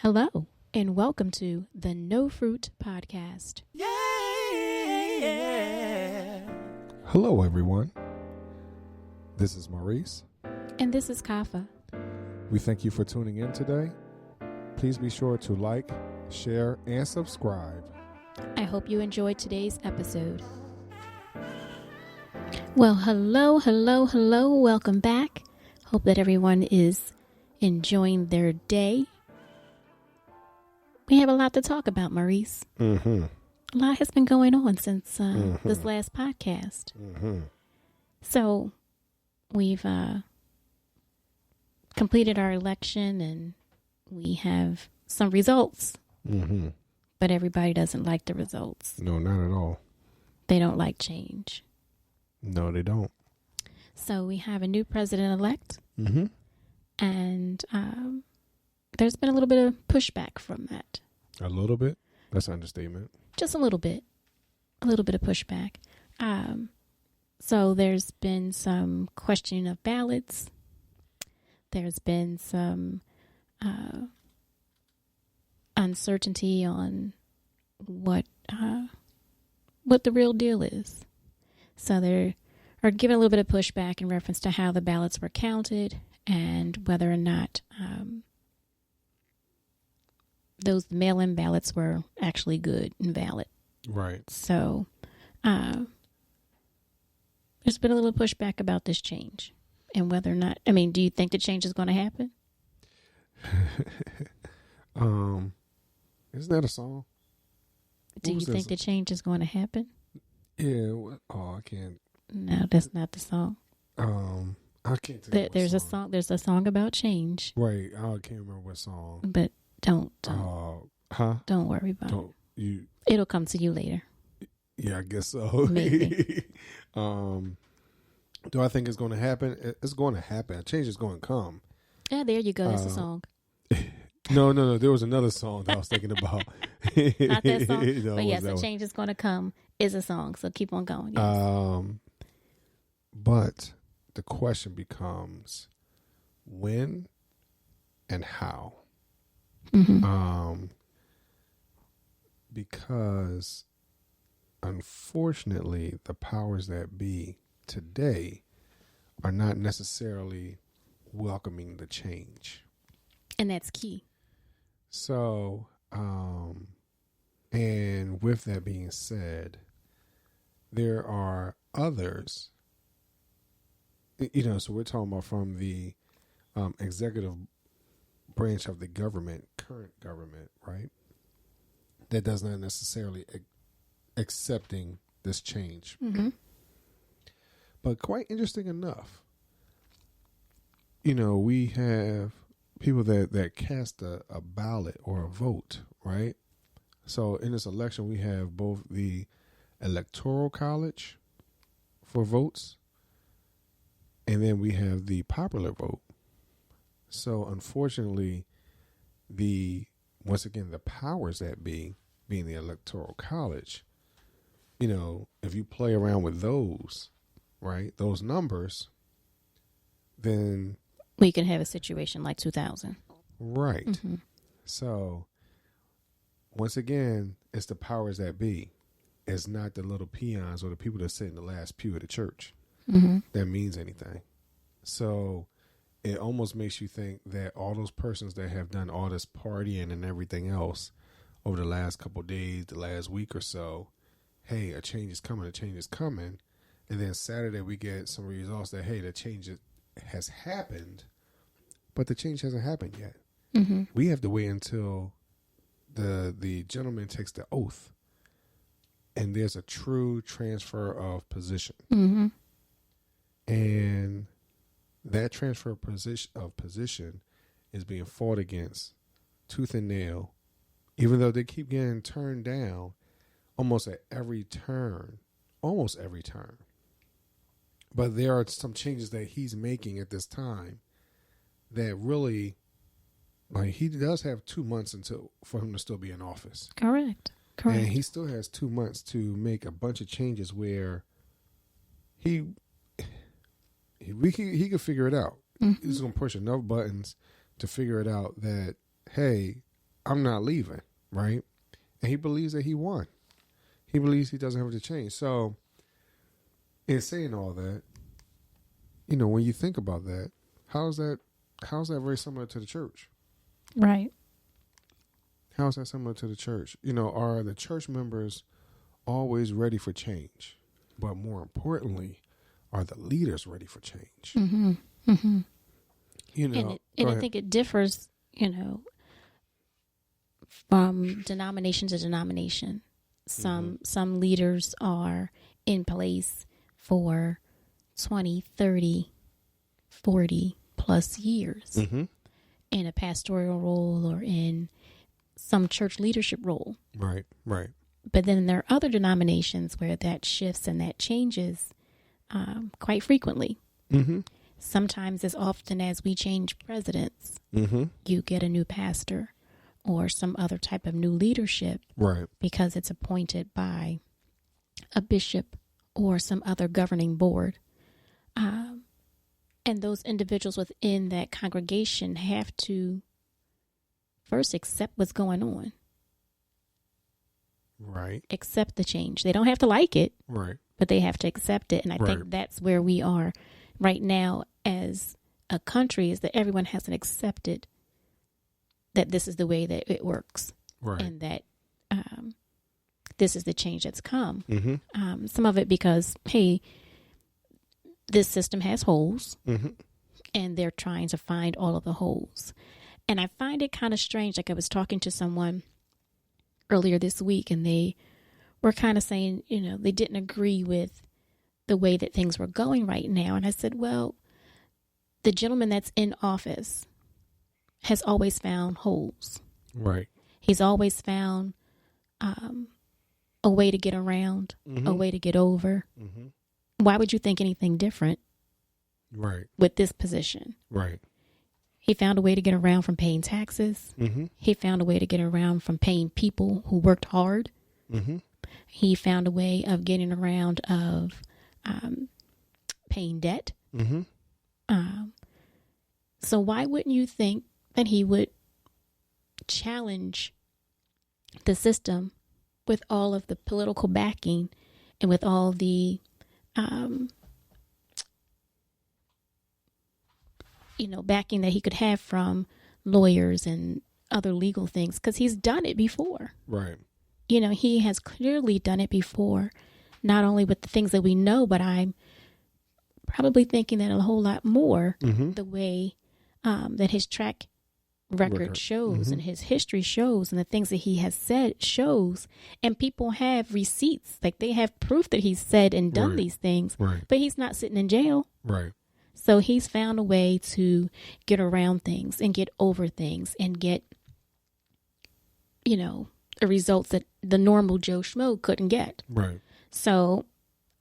Hello, and welcome to the NoFruitPodcast. Yeah. Hello, everyone. This is Maurice. And this is Kafi. We thank you for tuning in today. Please be sure to like, share, and subscribe. I hope you enjoyed today's episode. Well, hello. Welcome back. Hope that everyone is enjoying their day. We have a lot to talk about, Maurice. Mm-hmm. A lot has been going on since this last podcast. Mm-hmm. So we've completed our election and we have some results. Mm-hmm. But everybody doesn't like the results. No, not at all. They don't like change. No, they don't. So we have a new president-elect. Mm-hmm. And there's been a little bit of pushback from that. A little bit? That's an understatement. Just a little bit. A little bit of pushback. So there's been some questioning of ballots. There's been some uncertainty on what the real deal is. So they are giving a little bit of pushback in reference to how the ballots were counted and whether or not those mail-in ballots were actually good and valid. Right. So there's been a little pushback about this change and whether or not, do you think the change is going to happen? Isn't that a song? Do you think the change is going to happen? Yeah. I can't. No, that's not the song. I can't think There's a song. There's a song about change. Right. I can't remember what song. But don't worry about it. It'll come to you later. Yeah, I guess so. Maybe. Do I think it's going to happen? It's going to happen. A change is going to come. Yeah, there you go. That's a song. No. There was another song that I was thinking about. Not that song. No, but yes, a change is going to come is a song. So keep on going. Yes. Yes. But the question becomes when and how. Mm-hmm. Because unfortunately, the powers that be today are not necessarily welcoming the change. And that's key. So, and with that being said, there are others, so we're talking about from the executive branch of the government, current government, right? That does not necessarily accepting this change. Mm-hmm. But quite interesting enough, we have people that cast a ballot or a vote, right? So in this election, we have both the Electoral College for votes, and then we have the popular vote. So unfortunately, once again, the powers that be, being the Electoral College, if you play around with those, right, those numbers, then We can have a situation like 2000. right. Mm-hmm. So once again, it's the powers that be. It's not the little peons or the people that sit in the last pew of the church Mm-hmm. that means anything. So it almost makes you think that all those persons that have done all this partying and everything else over the last couple of days, the last week or so, hey, a change is coming. And then Saturday we get some results that, hey, the change has happened, but the change hasn't happened yet. Mm-hmm. We have to wait until the gentleman takes the oath and there's a true transfer of position. Mm-hmm. And that transfer of position is being fought against tooth and nail, even though they keep getting turned down almost every turn. But there are some changes that he's making at this time that really, like, he does have 2 months for him to still be in office. Correct. And he still has 2 months to make a bunch of changes where he could figure it out. Mm-hmm. He's going to push enough buttons to figure it out that, hey, I'm not leaving, right? And he believes that he won. He believes he doesn't have to change. So, in saying all that, when you think about that, how's that very similar to the church? Right. How's that similar to the church? Are the church members always ready for change? But more importantly, are the leaders ready for change? Mm-hmm. Mm-hmm. And I think it differs, from denomination to denomination. Some leaders are in place for 20, 30, 40 plus years in a pastoral role or in some church leadership role. Right. But then there are other denominations where that shifts and that changes quite frequently. Mm-hmm. Sometimes as often as we change presidents, you get a new pastor or some other type of new leadership, right? Because it's appointed by a bishop or some other governing board. And those individuals within that congregation have to first accept what's going on. Right. Accept the change. They don't have to like it. Right. But they have to accept it. And I think that's where we are right now as a country, is that everyone hasn't accepted that this is the way that it works. Right. And that this is the change that's come. Mm-hmm. Some of it because, hey, this system has holes, and they're trying to find all of the holes. And I find it kind of strange. Like, I was talking to someone earlier this week, and they were kind of saying, they didn't agree with the way that things were going right now. And I said, well, the gentleman that's in office has always found holes. Right. He's always found a way to get around, a way to get over. Mm-hmm. Why would you think anything different? Right. With this position? Right. He found a way to get around from paying taxes. He found a way to get around from paying people who worked hard. He found a way of getting around of paying debt. So why wouldn't you think that he would challenge the system with all of the political backing and with all the backing that he could have from lawyers and other legal things, because he's done it before. Right. He has clearly done it before, not only with the things that we know, but I'm probably thinking that a whole lot more the way that his track record shows and his history shows and the things that he has said shows. And people have receipts, like they have proof that he's said and done these things, but he's not sitting in jail. Right. So he's found a way to get around things and get over things and get, the results that the normal Joe Schmo couldn't get. Right. So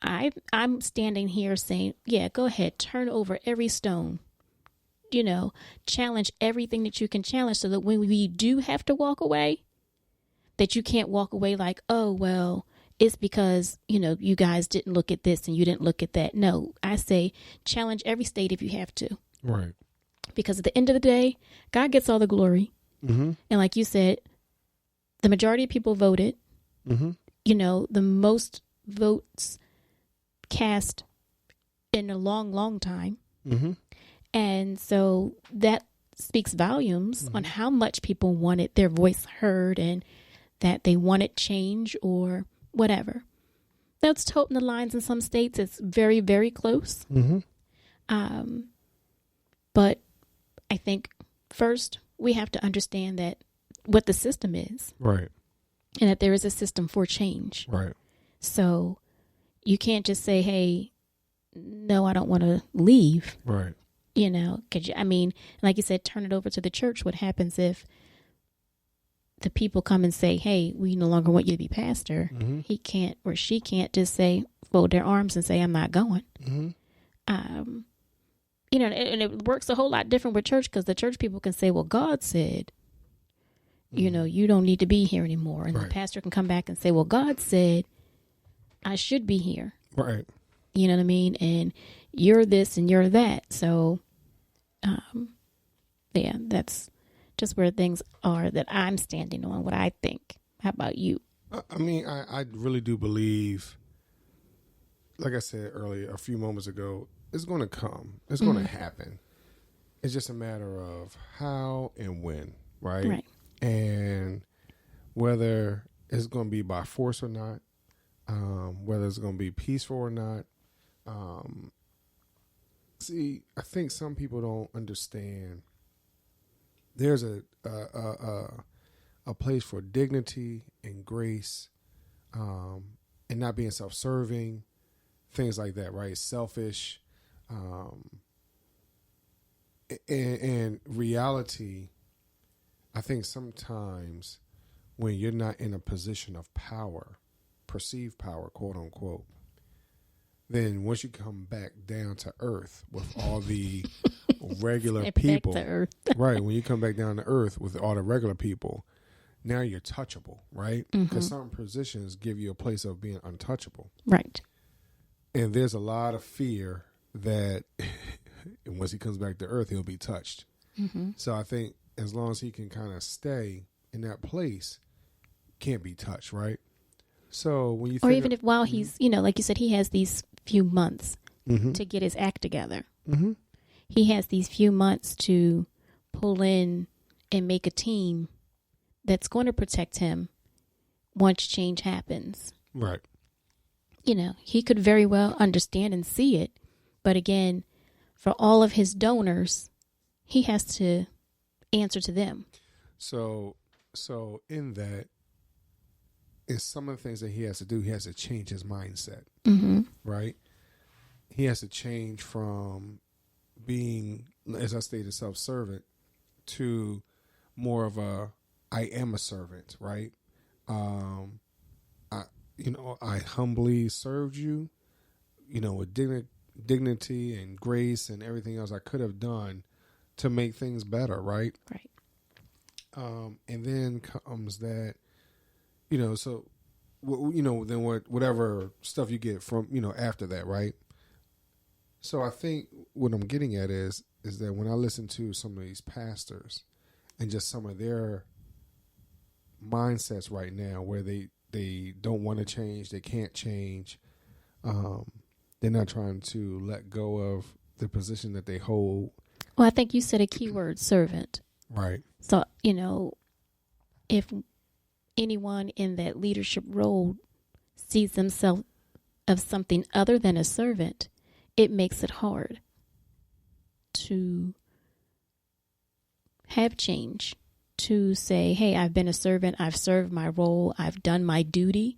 I'm standing here saying, yeah, go ahead, turn over every stone, challenge everything that you can challenge, so that when we do have to walk away, that you can't walk away like, oh, well, it's because, you guys didn't look at this and you didn't look at that. No, I say challenge every state if you have to. Right. Because at the end of the day, God gets all the glory. And like you said, the majority of people voted. The most votes cast in a long, long time. And so that speaks volumes on how much people wanted their voice heard and that they wanted change or whatever. That's toting the lines in some states. It's very, very close. But I think first we have to understand that what the system is. Right. And that there is a system for change. Right. So you can't just say, hey, no, I don't want to leave. Right. Like you said, turn it over to the church. What happens if the people come and say, hey, we no longer want you to be pastor? He can't or she can't just say, fold their arms and say, I'm not going. And it works a whole lot different with church, because the church people can say, well, God said, you don't need to be here anymore. And the pastor can come back and say, well, God said I should be here. Right. You know what I mean? And you're this and you're that. So, that's just where things are that I'm standing on, what I think. How about you? I mean, I really do believe, like I said earlier, a few moments ago, it's going to come. It's going to happen. It's just a matter of how and when, right? Right. And whether it's going to be by force or not, whether it's going to be peaceful or not. See, I think some people don't understand. There's a place for dignity and grace, and not being self-serving, things like that, right? Selfish, and reality. I think sometimes when you're not in a position of power, perceived power, quote unquote, then once you come back down to earth with all the regular people, right? When you come back down to earth with all the regular people, now you're touchable, right? Because some positions give you a place of being untouchable. Right. And there's a lot of fear that once he comes back to earth, he'll be touched. So I think as long as he can kind of stay in that place, can't be touched, right? So when you or even if while he's, like you said, he has these few months to get his act together. He has these few months to pull in and make a team that's going to protect him once change happens. Right. He could very well understand and see it. But again, for all of his donors, he has to answer to them. So in that, is some of the things that he has to do. He has to change his mindset, right? He has to change from being, as I stated, self-servant to more of a, I am a servant, right? I humbly served you, with dignity and grace and everything else I could have done to make things better, right? Right. And then comes that, so, then whatever stuff you get from, after that, right? So I think what I'm getting at is that when I listen to some of these pastors and just some of their mindsets right now where they don't want to change, they can't change, they're not trying to let go of the position that they hold. Well, I think you said a key word, servant. Right. So, if anyone in that leadership role sees themselves of something other than a servant, it makes it hard to have change, to say, hey, I've been a servant, I've served my role, I've done my duty,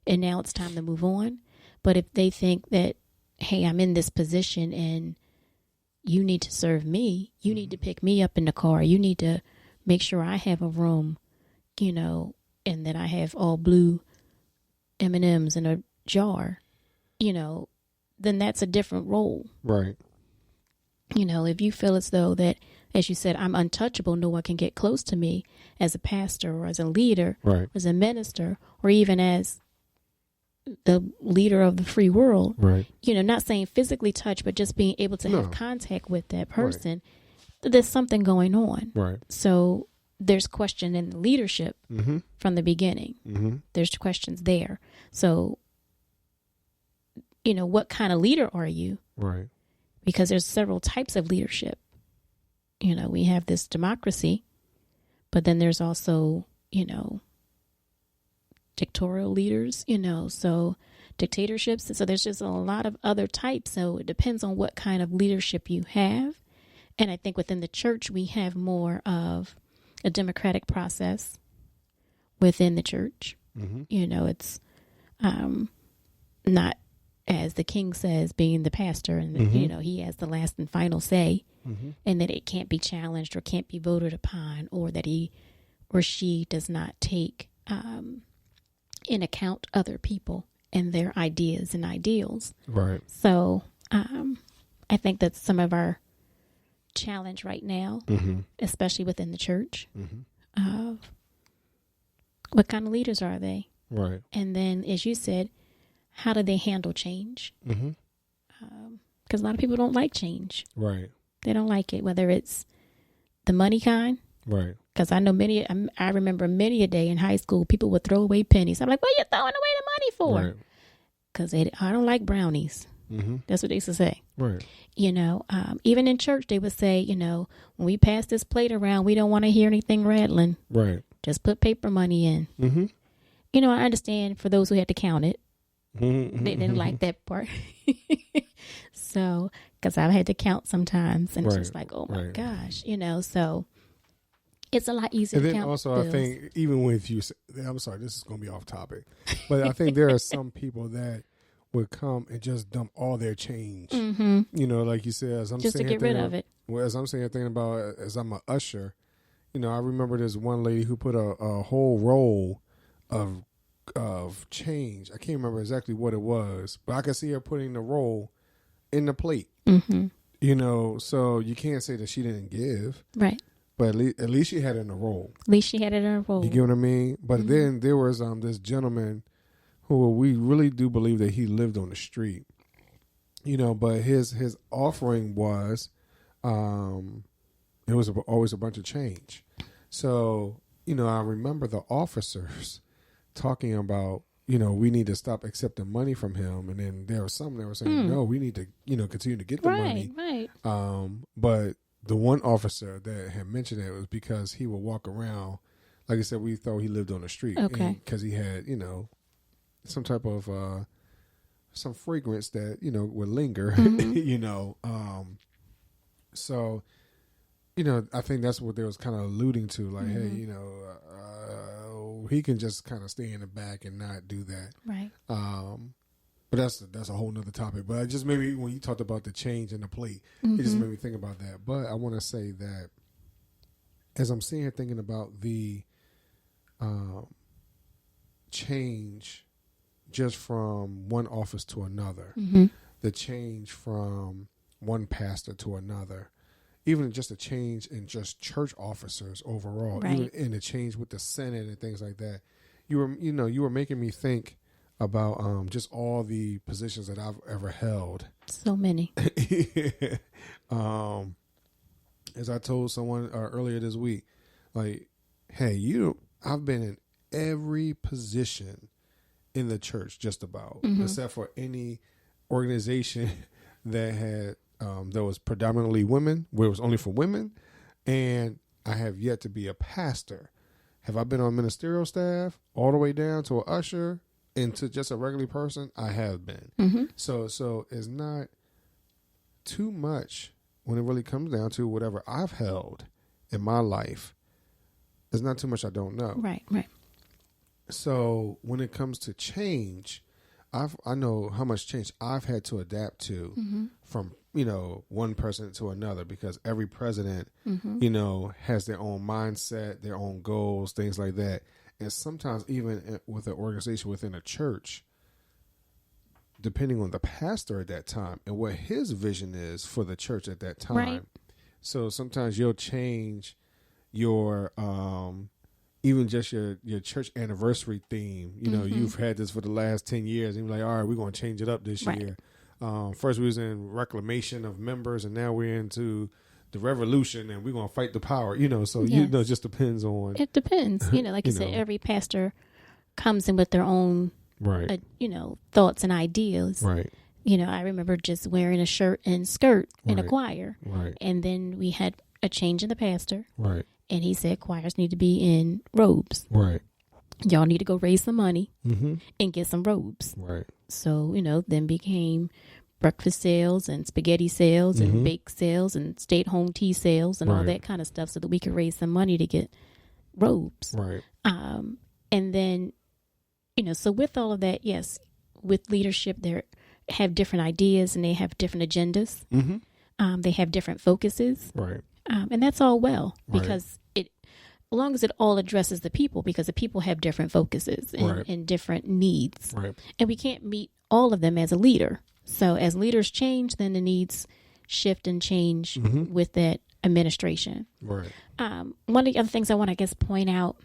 and now it's time to move on. But if they think that, hey, I'm in this position and you need to serve me, you need to pick me up in the car, you need to make sure I have a room, and that I have all blue M&Ms in a jar, then that's a different role. Right. If you feel as though that, as you said, I'm untouchable, no one can get close to me as a pastor or as a leader, right, as a minister, or even as the leader of the free world, right, not saying physically touch, but just being able to have contact with that person, there's something going on. Right. So there's question in the leadership from the beginning. There's questions there. So, what kind of leader are you? Right. Because there's several types of leadership. We have this democracy, but then there's also, dictatorial leaders, so dictatorships. So there's just a lot of other types. So it depends on what kind of leadership you have. And I think within the church, we have more of a democratic process within the church. It's not, as the king says, being the pastor, and he has the last and final say, and that it can't be challenged or can't be voted upon, or that he or she does not take in account other people and their ideas and ideals. Right. So I think that's some of our challenge right now, especially within the church. What kind of leaders are they? Right. And then, as you said, how do they handle change? Because a lot of people don't like change. Right. They don't like it, whether it's the money kind, Right. Because I know I remember many a day in high school, people would throw away pennies. I'm like, what are you throwing away the money for? Right. Because I don't like brownies. Mm-hmm. That's what they used to say. Right. Even in church, they would say, when we pass this plate around, we don't want to hear anything rattling. Right. Just put paper money in. Mm-hmm. I understand for those who had to count it. Mm-hmm. They didn't like that part. So, because I've had to count sometimes, and it's just like, oh my gosh, so it's a lot easier and to then count. Also, bills. I think even with you, I'm sorry, this is going to be off topic, but I think there are some people that would come and just dump all their change. Mm-hmm. Like you said, as I'm just to get rid of it. Well, as I'm saying, thinking about as I'm an usher, I remember this one lady who put a whole roll of change. I can't remember exactly what it was, but I could see her putting the roll in the plate. Mm-hmm. So you can't say that she didn't give, right? But at least she had it in a roll. At least she had it in a roll. You get what I mean? But then there was this gentleman who we really do believe that he lived on the street. But his offering was, it was always a bunch of change. So I remember the officers talking about, we need to stop accepting money from him. And then there were some that were saying, no, we need to, continue to get the money. Right. But the one officer that had mentioned it was because he would walk around, like I said, we thought he lived on the street. Okay. Because he had, some type of, some fragrance that, would linger, So, I think that's what they was kind of alluding to. Like, hey, he can just kind of stay in the back and not do that. Right. But that's a whole nother topic. But just maybe when you talked about the change in the plate, it just made me think about that. But I want to say that as I'm sitting here thinking about the change just from one office to another, the change from one pastor to another, even just a change in just church officers overall, even in the change with the Senate and things like that. You were making me think about just all the positions that I've ever held. So many. As I told someone earlier this week, like, hey, I've been in every position in the church, just about, except for any organization that had that was predominantly women, where it was only for women, and I have yet to be a pastor. Have I been on ministerial staff all the way down to an usher and to just a regular person? I have been. So it's not too much when it really comes down to whatever I've held in my life. There's not too much I don't know. Right. So when it comes to change, I know how much change I've had to adapt to from, one person to another, because every president, has their own mindset, their own goals, things like that. And sometimes even with an organization within a church, depending on the pastor at that time and what his vision is for the church at that time. Right. So sometimes you'll change your even just your church anniversary theme. You've had this for the last 10 years, and you're like, all right, we're going to change it up this year. First we was in reclamation of members, and now we're into the revolution, and we're going to fight the power, so, it just depends on. It depends. Like you said, every pastor comes in with their own, thoughts and ideas. Right. I remember just wearing a shirt and skirt in a Right. choir. Right. And then we had a change in the pastor. Right. And he said choirs need to be in robes. Right. Y'all need to go raise some money and get some robes. Right. So, then became breakfast sales and spaghetti sales and bake sales and stay-at-home tea sales and all that kind of stuff, so that we could raise some money to get robes. Right. And then, so with all of that, yes, with leadership, they have different ideas and they have different agendas. They have different focuses. Right. And that's all well, because as long as it all addresses the people, because the people have different focuses and different needs. Right. And we can't meet all of them as a leader. So as leaders change, then the needs shift and change with that administration. Right. One of the other things I want to, point out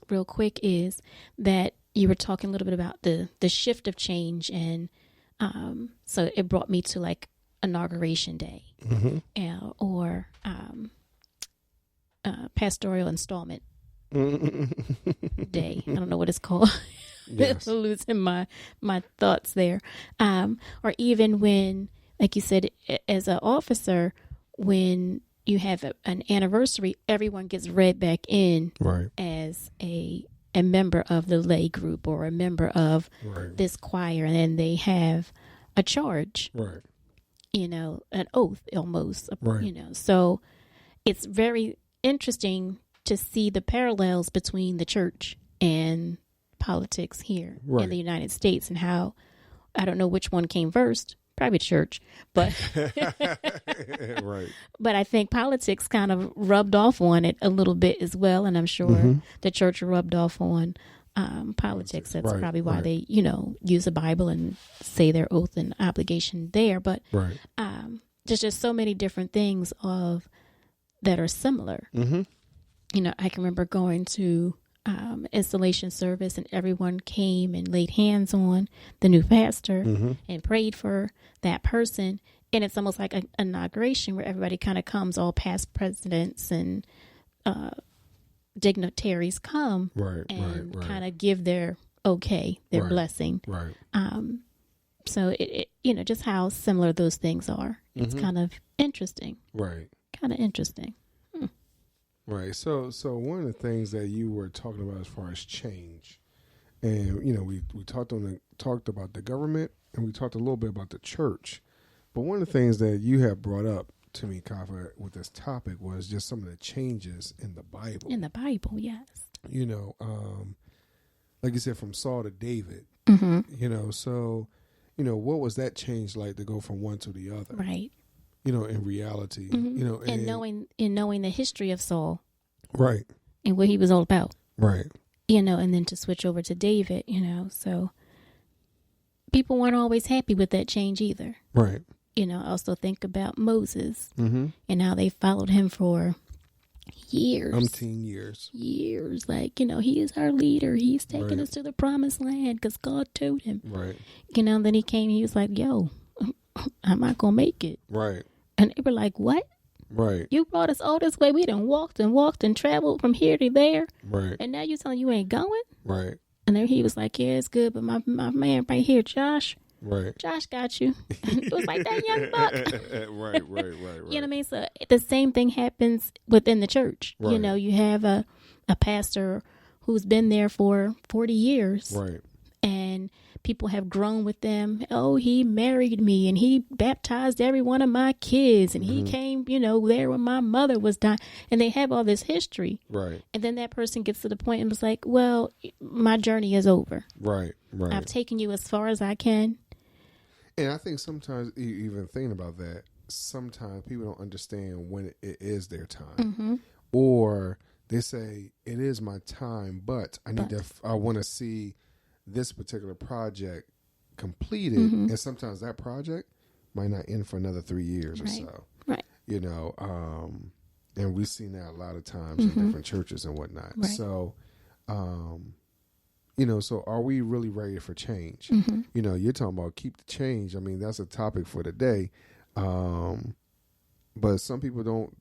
real quick is that you were talking a little bit about the shift of change. And so it brought me to like Inauguration Day or pastoral installment day. I don't know what it's called. Yes. Losing my thoughts there. Or even when, like you said, as an officer, when you have an anniversary, everyone gets read back in Right. as a member of the lay group or a member of Right. this choir, and then they have a charge, Right. An oath almost, Right. So it's very interesting to see the parallels between the church and politics here Right. in the United States, and how, I don't know which one came first, probably church, but Right. but I think politics kind of rubbed off on it a little bit as well, and I'm sure the church rubbed off on politics. That's Right, probably why right. they, use the Bible and say their oath and obligation there. But Right. there's just so many different things that are similar. Mm-hmm. I can remember going to installation service, and everyone came and laid hands on the new pastor and prayed for that person. And it's almost like an inauguration where everybody kind of comes, all past presidents and dignitaries come Right. and Right. kind of give their their Right. blessing. Right. So it just how similar those things are. It's kind of interesting. Right. Kind of interesting. Right. So one of the things that you were talking about as far as change, and we talked about the government, and we talked a little bit about the church, but one of the things that you have brought up to me, Kafa, with this topic was just some of the changes in the Bible. In the Bible, yes. Like you said, from Saul to David. So what was that change like to go from one to the other? Right. In reality, and knowing the history of Saul, right, and what he was all about, right, and then to switch over to David, so people weren't always happy with that change either. right. Also think about Moses Mm-hmm. and how they followed him for years. Umpteen years. Years. Like, he is our leader. He's taking us to the promised land because God told him. Right. Then he came, he was like, yo, I'm not going to make it. Right. And they were like, what? Right. You brought us all this way. We done walked and traveled from here to there. Right. And now you telling you ain't going? Right. And then he was like, yeah, it's good. But my man right here, Josh. Right. Josh got you. It was like that young buck. Right. You know what I mean? So the same thing happens within the church. Right. You have a pastor who's been there for 40 years. Right. And people have grown with them. Oh, he married me and he baptized every one of my kids. And he came, there when my mother was dying. And they have all this history. Right. And then that person gets to the point and was like, well, my journey is over. Right. Right. I've taken you as far as I can. And I think sometimes, even thinking about that, sometimes people don't understand when it is their time. Or they say, it is my time, but I want to see this particular project completed. And sometimes that project might not end for another 3 years or so. Right. And we've seen that a lot of times in different churches and whatnot. Right. So, so are we really ready for change? You're talking about keep the change. I mean, that's a topic for the day. But some people don't,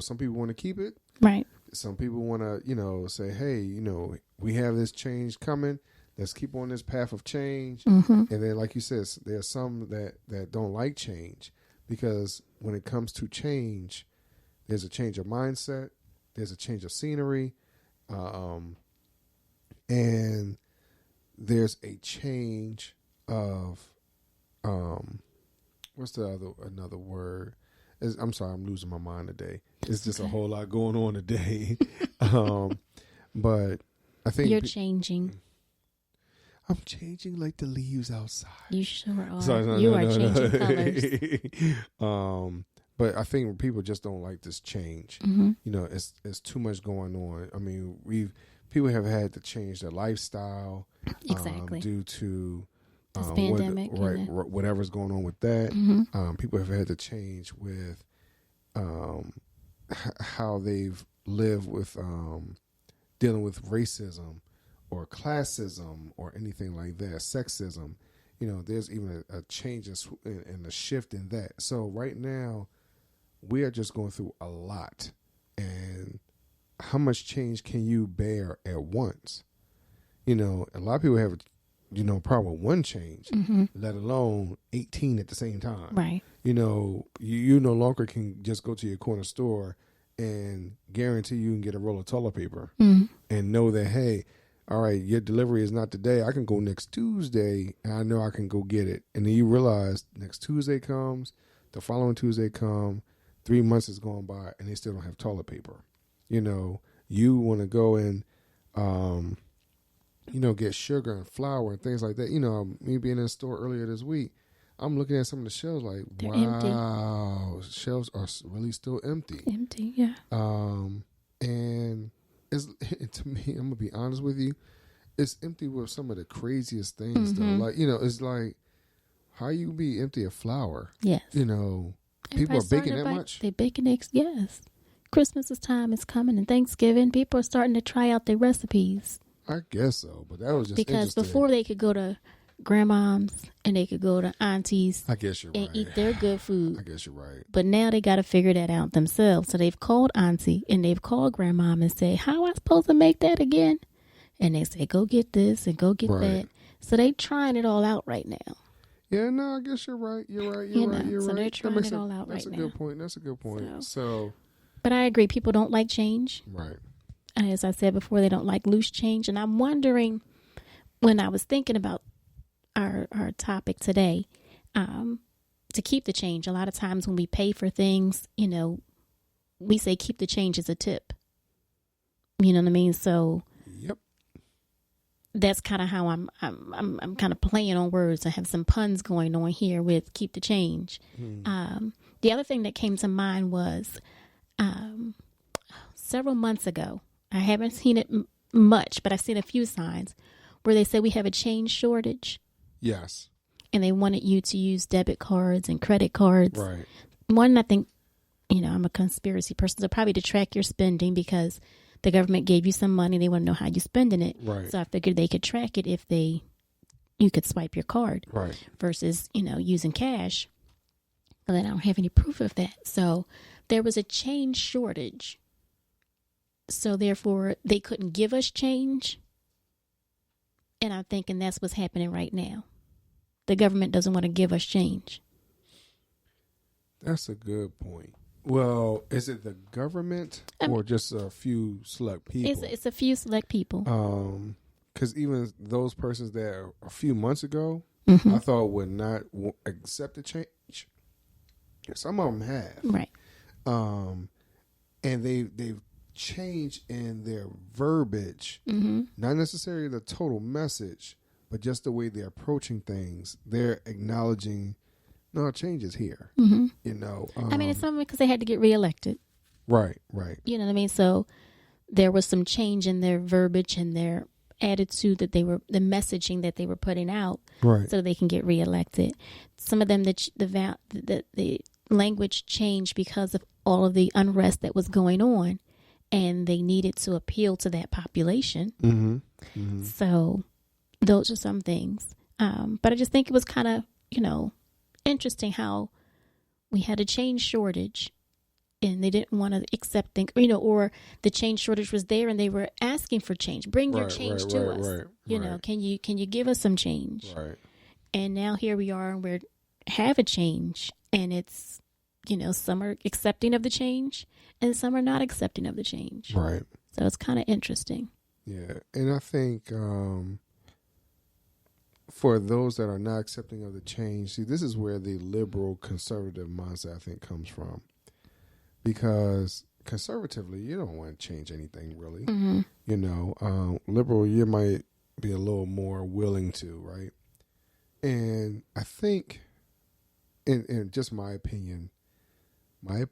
some people want to keep it. Right. Some people want to, say, hey, we have this change coming. Let's keep on this path of change. And then, like you said, there's some that don't like change, because when it comes to change, there's a change of mindset. There's a change of scenery. And there's a change of, what's another word? I'm sorry, I'm losing my mind today. It's just a whole lot going on today. But I think you're changing. I'm changing like the leaves outside. You sure are. Sorry, you are changing colors. But I think people just don't like this change. It's too much going on. I mean, people have had to change their lifestyle exactly due to this pandemic, whatever's going on with that. People have had to change with how they've lived with dealing with racism or classism or anything like that, sexism. There's even a change and a shift in that. So right now, we are just going through a lot and how much change can you bear at once? A lot of people have, problem with one change, let alone 18 at the same time. Right. You no longer can just go to your corner store and guarantee you can get a roll of toilet paper and know that, hey, all right, your delivery is not today. I can go next Tuesday, and I know I can go get it. And then you realize next Tuesday comes, the following Tuesday comes, 3 months has gone by, and they still don't have toilet paper. You want to go and, get sugar and flour and things like that. Me being in the store earlier this week, I'm looking at some of the shelves like, They're wow, shelves are really still empty. Empty, yeah. And it's, to me, I'm gonna be honest with you, it's empty with some of the craziest things though. Like, it's like, how you be empty of flour? Yes. People are baking that much? They baking eggs, yes. Christmas time is coming, and Thanksgiving, people are starting to try out their recipes. I guess so, but that was just because before they could go to grandmoms and they could go to aunties. I guess you're right. And eat their good food. I guess you're right. But now they got to figure that out themselves. So they've called auntie and they've called grandmom and say, "How am I supposed to make that again?" And they say, "Go get this and go get that." So they trying it all out right now. Yeah, no, I guess you're right. You're right. So they're trying it all out right now. That's a good point. So, but I agree. People don't like change. Right. As I said before, they don't like loose change. And I'm wondering, when I was thinking about our topic today, to keep the change. A lot of times when we pay for things, we say keep the change as a tip. You know what I mean? So yep. That's kind of how I'm kind of playing on words. I have some puns going on here with keep the change. The other thing that came to mind was several months ago. I haven't seen it much, but I've seen a few signs where they say we have a change shortage. Yes. And they wanted you to use debit cards and credit cards. Right. One, I think, I'm a conspiracy person, so probably to track your spending because the government gave you some money. They want to know how you're spending it. Right. So I figured they could track it if you could swipe your card. Right. Versus, using cash. But then I don't have any proof of that. So there was a change shortage. So therefore, they couldn't give us change. And I'm thinking that's what's happening right now. The government doesn't want to give us change. That's a good point. Well, is it the government or just a few select people? It's a few select people. Because even those persons that a few months ago, I thought would not accept the change. Some of them have. Right. And they've changed in their verbiage, not necessarily the total message, but just the way they're approaching things. They're acknowledging, no, change is here. It's something because they had to get reelected. Right. You know what I mean? So there was some change in their verbiage and their attitude the messaging that they were putting out, right, so they can get reelected. Some of them, the language changed because of all of the unrest that was going on, and they needed to appeal to that population. So those are some things. But I just think it was kind of, interesting how we had a change shortage and they didn't want to accept things, or the change shortage was there and they were asking for change. Bring your change to us. Can you give us some change? Right. And now here we are and we have a change, and it's, some are accepting of the change and some are not accepting of the change. Right. So it's kind of interesting. Yeah. And I think, for those that are not accepting of the change, see, this is where the liberal conservative mindset, I think, comes from. Because conservatively, you don't want to change anything, really. Liberal, you might be a little more willing to, right? And I think, in just my opinion, I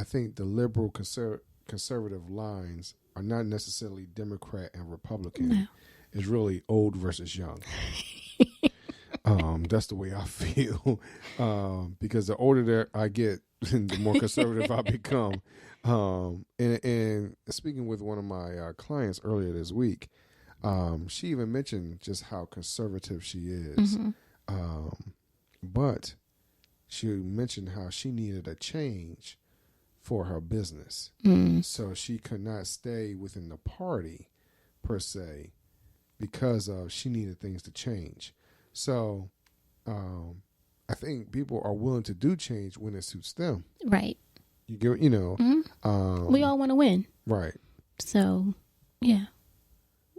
think the liberal conservative lines are not necessarily Democrat and Republican. No. It's really old versus young. That's the way I feel. Because the older that I get, the more conservative I become. And speaking with one of my clients earlier this week, she even mentioned just how conservative she is. But she mentioned how she needed a change for her business. So she could not stay within the party per se because of she needed things to change. So I think people are willing to do change when it suits them. Right. You get, you know. We all want to win. Right. So, yeah.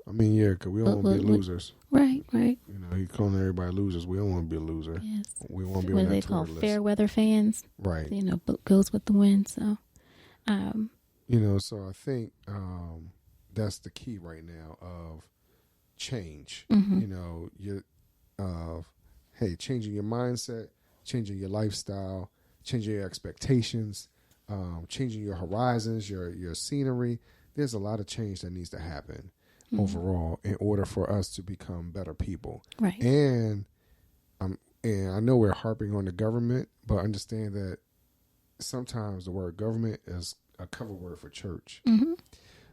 I mean, yeah, because we don't want to be losers. Right, right. You know, he's calling everybody losers. We don't want to be a loser. Yes. We want to be what on that they call list. fair weather fans. Right. You know, but goes with the wind. So, you know, so I think that's the key right now of change. You know, changing your mindset, changing your lifestyle, changing your expectations, changing your horizons, your scenery. There's a lot of change that needs to happen overall in order for us to become better people. Right. And I know we're harping on the government, but understand that sometimes the word government is a cover word for church.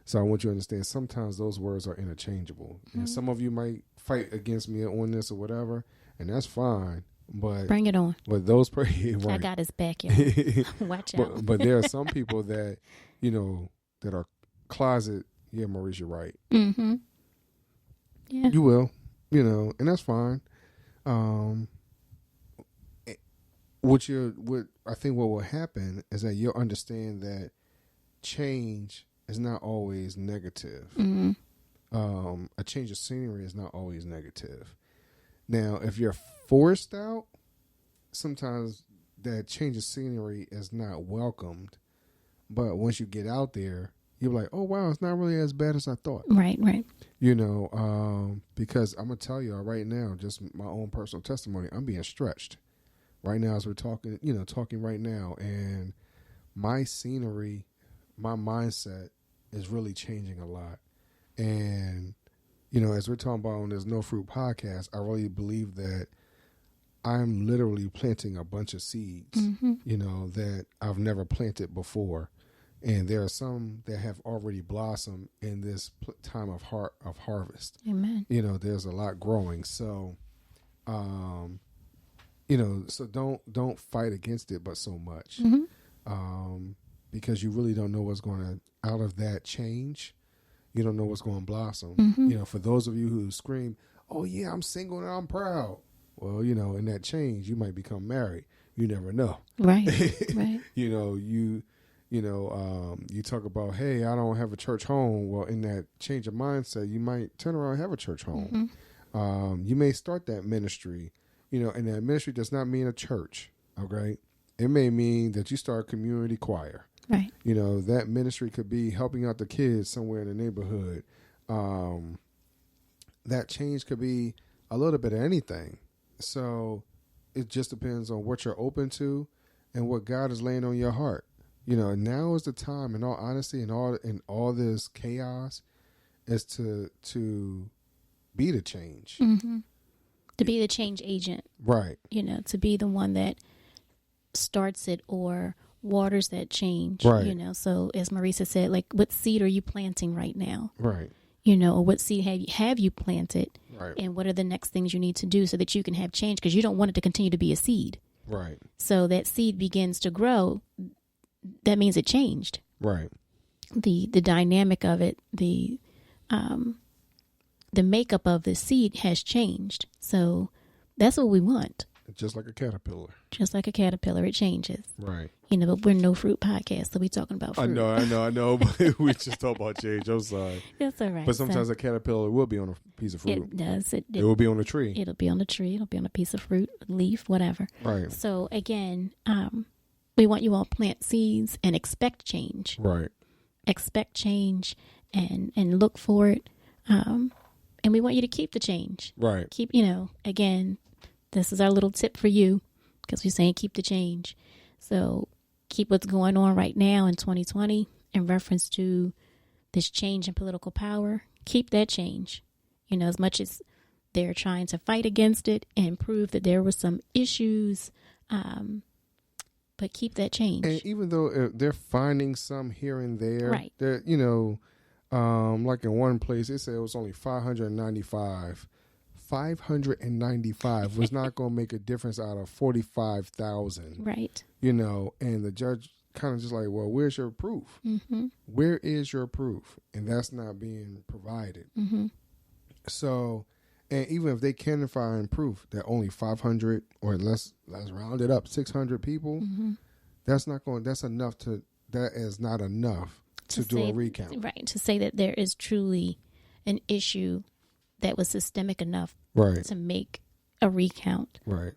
So I want you to understand sometimes those words are interchangeable. And some of you might fight against me on this or whatever, and that's fine. But bring it on. But those right. I got his back, y'all. Watch out. But there are some people that, you know, that are closet. Yeah, Maurice, you're right. Yeah. You will, you know, and that's fine. What I think what will happen is that you'll understand that change is not always negative. A change of scenery is not always negative. Now, if you're forced out, sometimes that change of scenery is not welcomed. But once you get out there, you're like, oh, wow, it's not really as bad as I thought. Right, right. You know, because I'm going to tell you right now, just my own personal testimony, I'm being stretched right now as we're talking right now. And my scenery, my mindset is really changing a lot. And, you know, as we're talking about on this No Fruit podcast, I really believe that I'm literally planting a bunch of seeds, you know, that I've never planted before. And there are some that have already blossomed in this time of harvest. Amen. You know, there's a lot growing. So, you know, so don't fight against it, but so much. Because you really don't know what's going to, out of that change, you don't know what's going to blossom. You know, for those of you who scream, oh yeah, I'm single and I'm proud. Well, you know, in that change, you might become married. You never know. Right, right. You know, you talk about, hey, I don't have a church home. Well, in that change of mindset, you might turn around and have a church home. You may start that ministry, you know, and that ministry does not mean a church, okay? It may mean that you start a community choir. Right. You know, that ministry could be helping out the kids somewhere in the neighborhood. That change could be a little bit of anything. So it just depends on what you're open to and what God is laying on your heart. You know, now is the time, in all honesty, in all this chaos, is to be the change. To be the change agent. Right. You know, to be the one that starts it or waters that change. Right. You know, so as Marisa said, like, what seed are you planting right now? Right. You know, or what seed have you planted? Right. And what are the next things you need to do so that you can have change? Because you don't want it to continue to be a seed. Right. So that seed begins to grow. That means it changed. Right. The dynamic of it, the makeup of the seed has changed. So that's what we want. Just like a caterpillar. Just like a caterpillar, it changes. Right. You know, but we're No Fruit Podcast, so we're talking about fruit. I know. But we just talk about change. I'm sorry. That's all right. But sometimes a caterpillar will be on a piece of fruit. It does. It will be on a tree. It'll be on a tree. It'll be on a piece of fruit, leaf, whatever. Right. So again, we want you all to plant seeds and expect change. Right. Expect change and look for it. And we want you to keep the change. Right. Keep, you know, again, this is our little tip for you because we're saying keep the change. So keep what's going on right now in 2020 in reference to this change in political power. Keep that change. You know, as much as they're trying to fight against it and prove that there were some issues, but keep that change. And even though they're finding some here and there, right? They're, you know, like in one place, they said it was only 595. 595 was not going to make a difference out of 45,000. Right. You know, and the judge kind of just like, well, where's your proof? Mm-hmm. Where is your proof? And that's not being provided. Mm-hmm. So, and even if they can find proof that only 500 or let's round it up, 600 people, Mm-hmm. that's that is not enough to do a recount. Right. To say that there is truly an issue that was systemic enough Right. to make a recount. Right.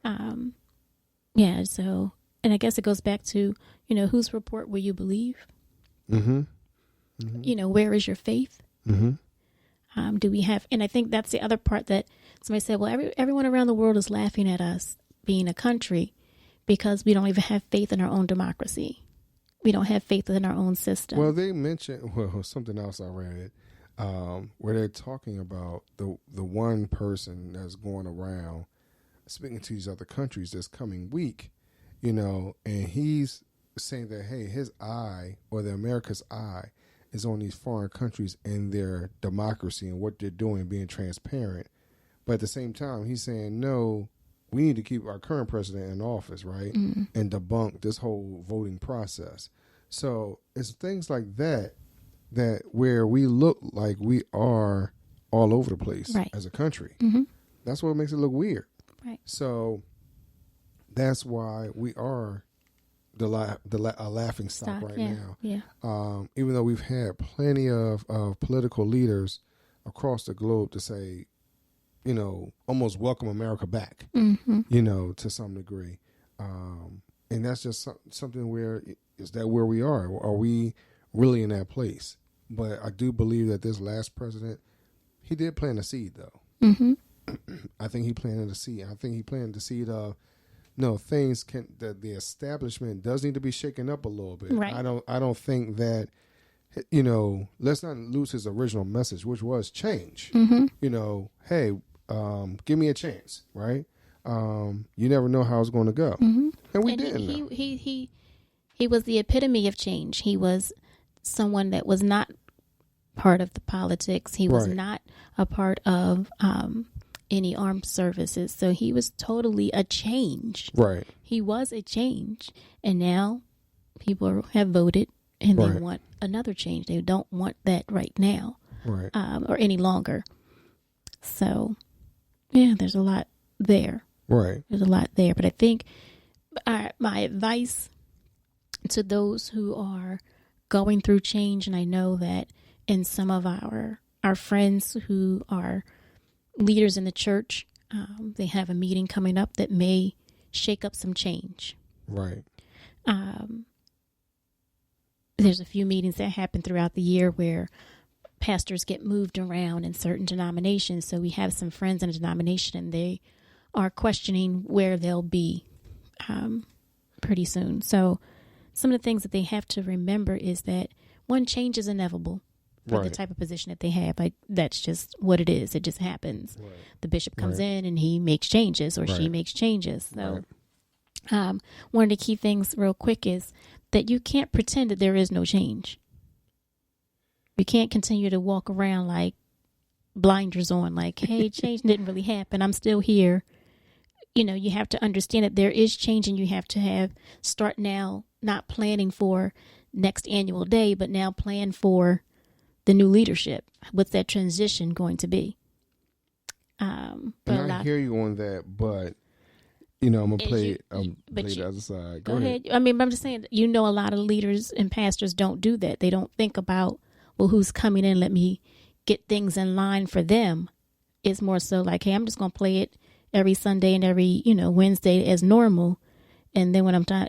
Yeah. So, and I guess it goes back to, whose report will you believe? Mm-hmm. Mm-hmm. Where is your faith? Mm-hmm. Do we have, and I think that's the other part that somebody said, well, everyone around the world is laughing at us being a country because we don't even have faith in our own democracy. We don't have faith in our own system. Well, they mentioned, something else I read, where they're talking about the one person that's going around speaking to these other countries this coming week, and he's saying that, hey, his eye or the America's eye is on these foreign countries and their democracy and what they're doing, being transparent. But at the same time, he's saying, no, we need to keep our current president in office, right? Mm-hmm. And debunk this whole voting process. So it's things like that where we look like we are all over the place as a country. Mm-hmm. That's what makes it look weird. Right. So that's why we are a laughing stock right now. Yeah. Even though we've had plenty of political leaders across the globe to say, almost welcome America back, Mm-hmm. To some degree. And that's just something where, is that where we are? Are we really in that place? But I do believe that this last president, he did plant a seed, though. Mm-hmm. I think he planted a seed. I think he planted the seed of, that the establishment does need to be shaken up a little bit. Right. I don't think that, let's not lose his original message, which was change. Mm-hmm. Hey, give me a chance, right? You never know how it's going to go. Mm-hmm. And we and didn't. He was the epitome of change. He was someone that was not part of the politics. He was not a part of any armed services. So he was totally a change. Right. He was a change. And now people have voted and they want another change. They don't want that right now. Right. Or any longer. So, yeah, there's a lot there. Right. There's a lot there. But I think my advice to those who are going through change, and I know that in some of our friends who are leaders in the church, they have a meeting coming up that may shake up some change. Right. There's a few meetings that happen throughout the year where pastors get moved around in certain denominations. So we have some friends in a denomination and they are questioning where they'll be pretty soon. So some of the things that they have to remember is that one, change is inevitable for the type of position that they have. That's just what it is. It just happens. Right. The bishop comes in and he makes changes or she makes changes. So one of the key things real quick is that you can't pretend that there is no change. You can't continue to walk around like blinders on, like, hey, change didn't really happen. I'm still here. You have to understand that there is change and you have to start now, not planning for next annual day, but now plan for the new leadership. What's that transition going to be? And I hear you on that, but I'm going to play the other side. Go ahead. I mean, I'm just saying, a lot of leaders and pastors don't do that. They don't think about, well, who's coming in? Let me get things in line for them. It's more so like, hey, I'm just going to play it every Sunday and every, Wednesday as normal. And then when I'm done,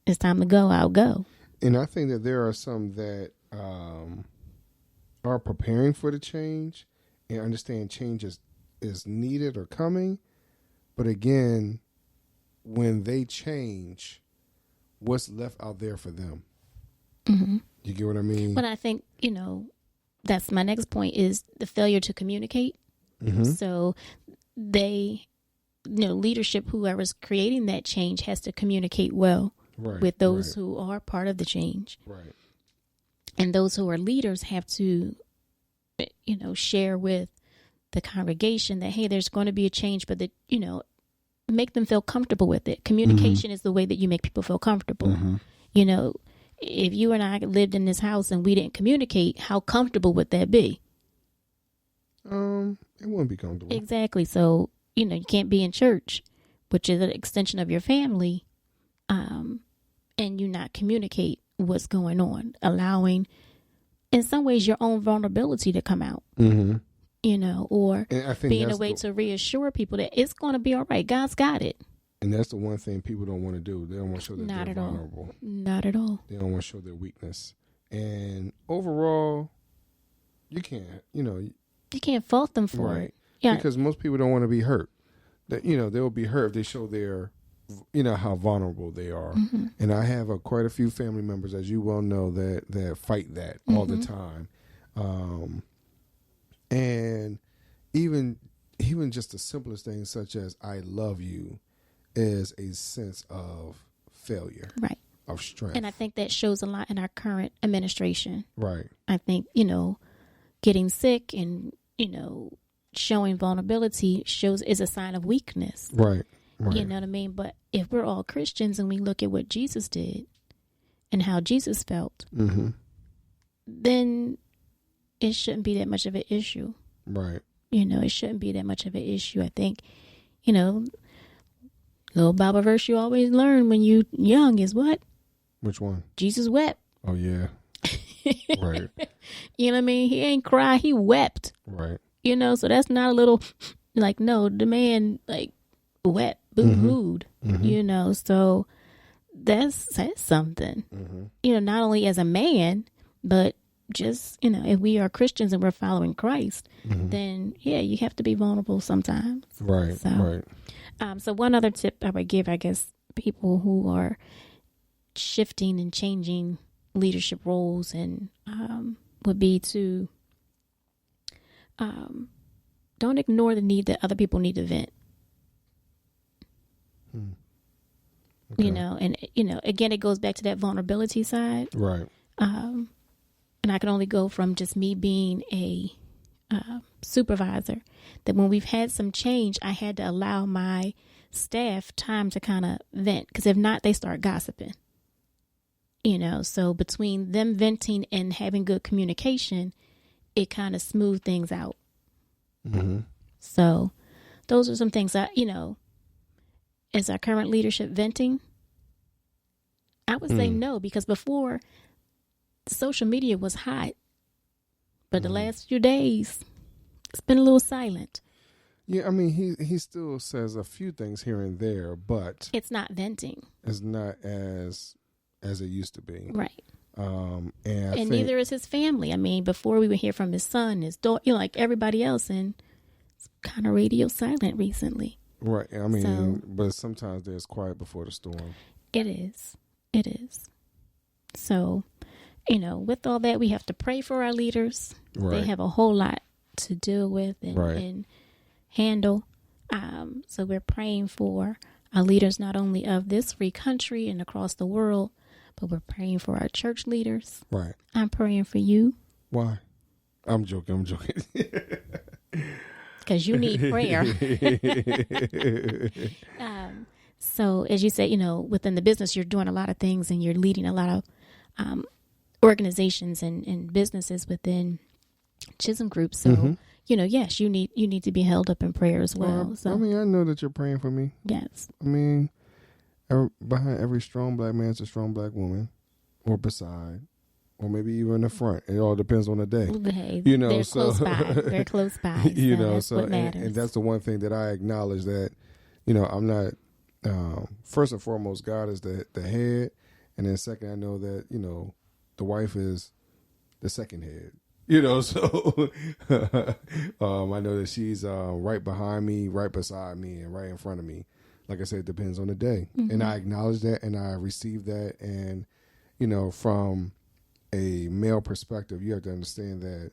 it's time to go, I'll go. And I think that there are some that are preparing for the change and understand change is needed or coming. But again, when they change, what's left out there for them? Mm-hmm. You get what I mean? But I think, that's my next point is the failure to communicate. Mm-hmm. So leadership, whoever's creating that change has to communicate well with those who are part of the change. Right. And those who are leaders have to, share with the congregation that, hey, there's going to be a change, but that, make them feel comfortable with it. Communication is the way that you make people feel comfortable. Mm-hmm. if you and I lived in this house and we didn't communicate, how comfortable would that be? It wouldn't be comfortable. Exactly. So, you can't be in church, which is an extension of your family, and you not communicate what's going on, allowing, in some ways, your own vulnerability to come out. Mm-hmm. Or I think being a way to reassure people that it's going to be all right. God's got it. And that's the one thing people don't want to do. They don't want to show that they're vulnerable. Not at all. They don't want to show their weakness. And overall, you can't, you can't fault them for it. Yeah. Because most people don't want to be hurt. That they'll be hurt if they show their, how vulnerable they are. Mm-hmm. And I have quite a few family members, as you well know, that fight that all the time. And even just the simplest things such as "I love you" is a sense of failure, right? Of strength. And I think that shows a lot in our current administration, right? I think getting sick and showing vulnerability is a sign of weakness, right? You know what I mean? But if we're all Christians and we look at what Jesus did and how Jesus felt, then it shouldn't be that much of an issue. Right. It shouldn't be that much of an issue. I think, little Bible verse you always learn when you young is what? Which one? Jesus wept. Oh, yeah. Right. You know what I mean? He ain't cry. He wept. Right. So that's not a little, no, the man, wept, boo-hooed, so that's something, not only as a man, but just, if we are Christians and we're following Christ, then, you have to be vulnerable sometimes. Right, right. So one other tip I would give, I guess, people who are shifting and changing leadership roles and would be to don't ignore the need that other people need to vent. Okay. And, again, it goes back to that vulnerability side. Right. And I can only go from just me being a supervisor, that when we've had some change, I had to allow my staff time to kind of vent, because if not, they start gossiping. So between them venting and having good communication, it kind of smoothed things out. So those are some things that, as our current leadership venting, I would say no, because before, social media was hot, but the last few days it's been a little silent. Yeah, I mean, he still says a few things here and there, but it's not venting. It's not as it used to be, right? And neither is his family. I mean, before we would hear from his son, his daughter, like everybody else, and it's kind of radio silent recently. Right. I mean, but sometimes there's quiet before the storm. It is. So, with all that, we have to pray for our leaders. Right. They have a whole lot to deal with and handle. So we're praying for our leaders, not only of this free country and across the world, but we're praying for our church leaders. Right. I'm praying for you. Why? I'm joking. Because you need prayer. So as you said, within the business, you're doing a lot of things and you're leading a lot of organizations and businesses within Chisholm Group. So, yes, you need to be held up in prayer as well. So I mean, I know that you're praying for me. Yes. I mean, behind every strong black man is a strong black woman, or beside, or maybe even in the front. It all depends on the day. Hey, they're close by. They're close by. That's what matters. And that's the one thing that I acknowledge, that, I'm not, first and foremost, God is the head. And then second, I know that, the wife is the second head. So I know that she's right behind me, right beside me, and right in front of me. Like I said, it depends on the day. And I acknowledge that, and I receive that. And, from a male perspective, you have to understand that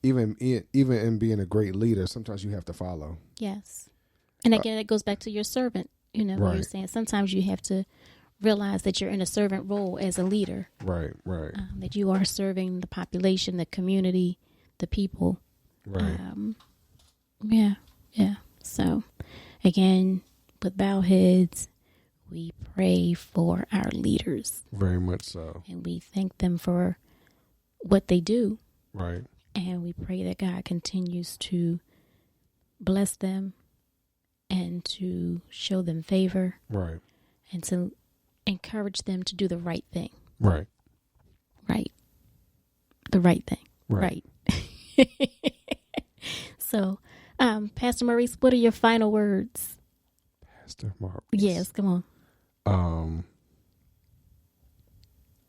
even in being a great leader, sometimes you have to follow. Yes. And again, it goes back to your servant, what you're saying. Sometimes you have to realize that you're in a servant role as a leader. Right. That you are serving the population, the community, the people. Right. Yeah. So, again, with bowed heads, we pray for our leaders. Very much so. And we thank them for what they do. Right. And we pray that God continues to bless them and to show them favor. Right. And to encourage them to do the right thing. Right. Right. The right thing. Right. So, Pastor Maurice, what are your final words? Pastor Maurice. Yes, come on.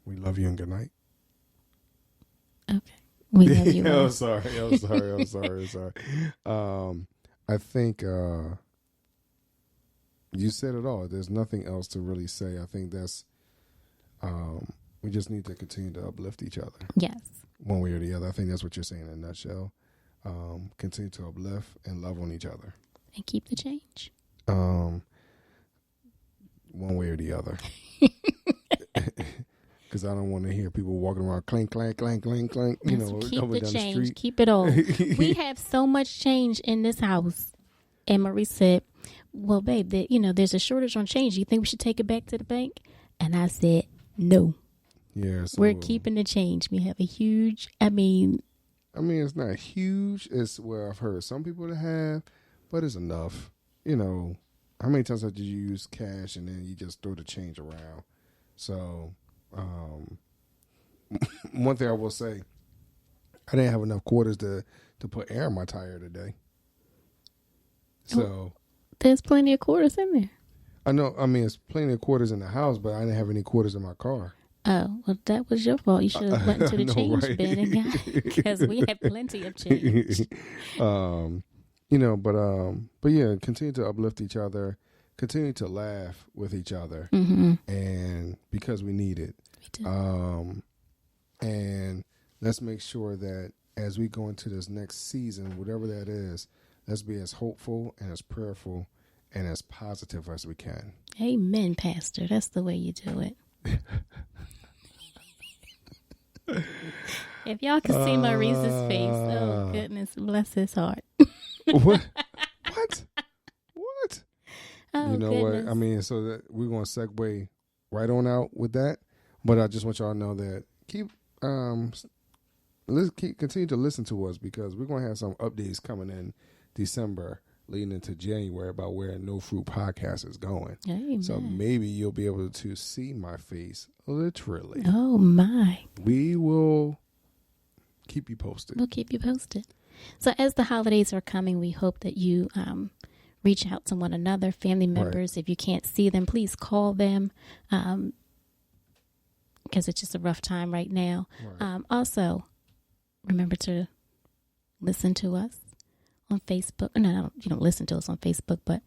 We love you and good night. Okay. We love you. I'm sorry. I think you said it all. There's nothing else to really say. I think that's we just need to continue to uplift each other. Yes. One way or the other. I think that's what you're saying in a nutshell. Continue to uplift and love on each other. And keep the change. One way or the other. Because I don't want to hear people walking around clank, clank, clank, clank, clank. Keep the change. Keep it all. We have so much change in this house. And Maurice said, well, babe, there's a shortage on change. You think we should take it back to the bank? And I said, no. Yeah, so, we're keeping the change. We have a huge, it's not huge. It's where I've heard some people that have, but it's enough. How many times have you use cash and then you just throw the change around? So, one thing I will say, I didn't have enough quarters to put air in my tire today. So there's plenty of quarters in there. I know. It's plenty of quarters in the house, but I didn't have any quarters in my car. Oh, well, that was your fault. You should have went into the change bin and got it, because we have plenty of change. But yeah, continue to uplift each other, continue to laugh with each other, and because we need it. We do. And let's make sure that as we go into this next season, whatever that is, let's be as hopeful and as prayerful and as positive as we can. Amen, Pastor. That's the way you do it. If y'all could see Maurice's face, oh goodness, bless his heart. What? Oh, you know goodness. what? So that we're going to segue right on out with that. But I just want y'all to know that continue to listen to us, because we're going to have some updates coming in December leading into January about where No Fruit Podcast is going. Amen. So maybe you'll be able to see my face literally. Oh, my. We will keep you posted. We'll keep you posted. So as the holidays are coming, we hope that you reach out to one another, family members. Right. If you can't see them, please call them, because it's just a rough time right now. Right. Also, remember to listen to us on Facebook. No, you don't listen to us on Facebook, but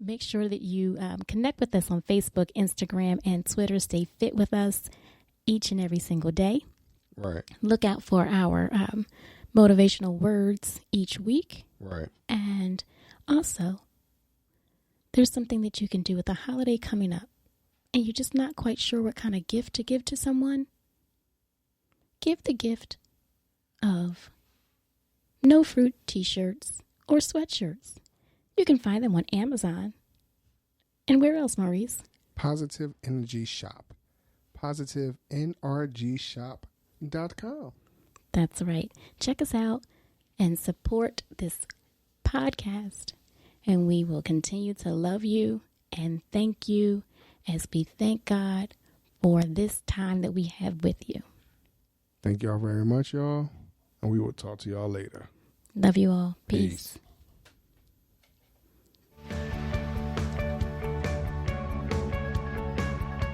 make sure that you connect with us on Facebook, Instagram, and Twitter. Stay fit with us each and every single day. Right. Look out for our motivational words each week. Right. And also, there's something that you can do with the holiday coming up, and you're just not quite sure what kind of gift to give to someone. Give the gift of No Fruit t-shirts or sweatshirts. You can find them on Amazon. And where else, Maurice? Positive Energy Shop. PositiveNRGShop.com. That's right. Check us out and support this podcast. And we will continue to love you and thank you as we thank God for this time that we have with you. Thank y'all very much, y'all. And we will talk to y'all later. Love you all. Peace.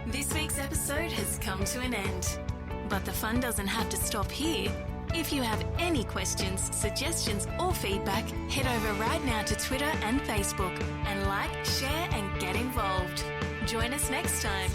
This week's episode has come to an end. But the fun doesn't have to stop here. If you have any questions, suggestions, or feedback, head over right now to Twitter and Facebook and like, share, and get involved. Join us next time.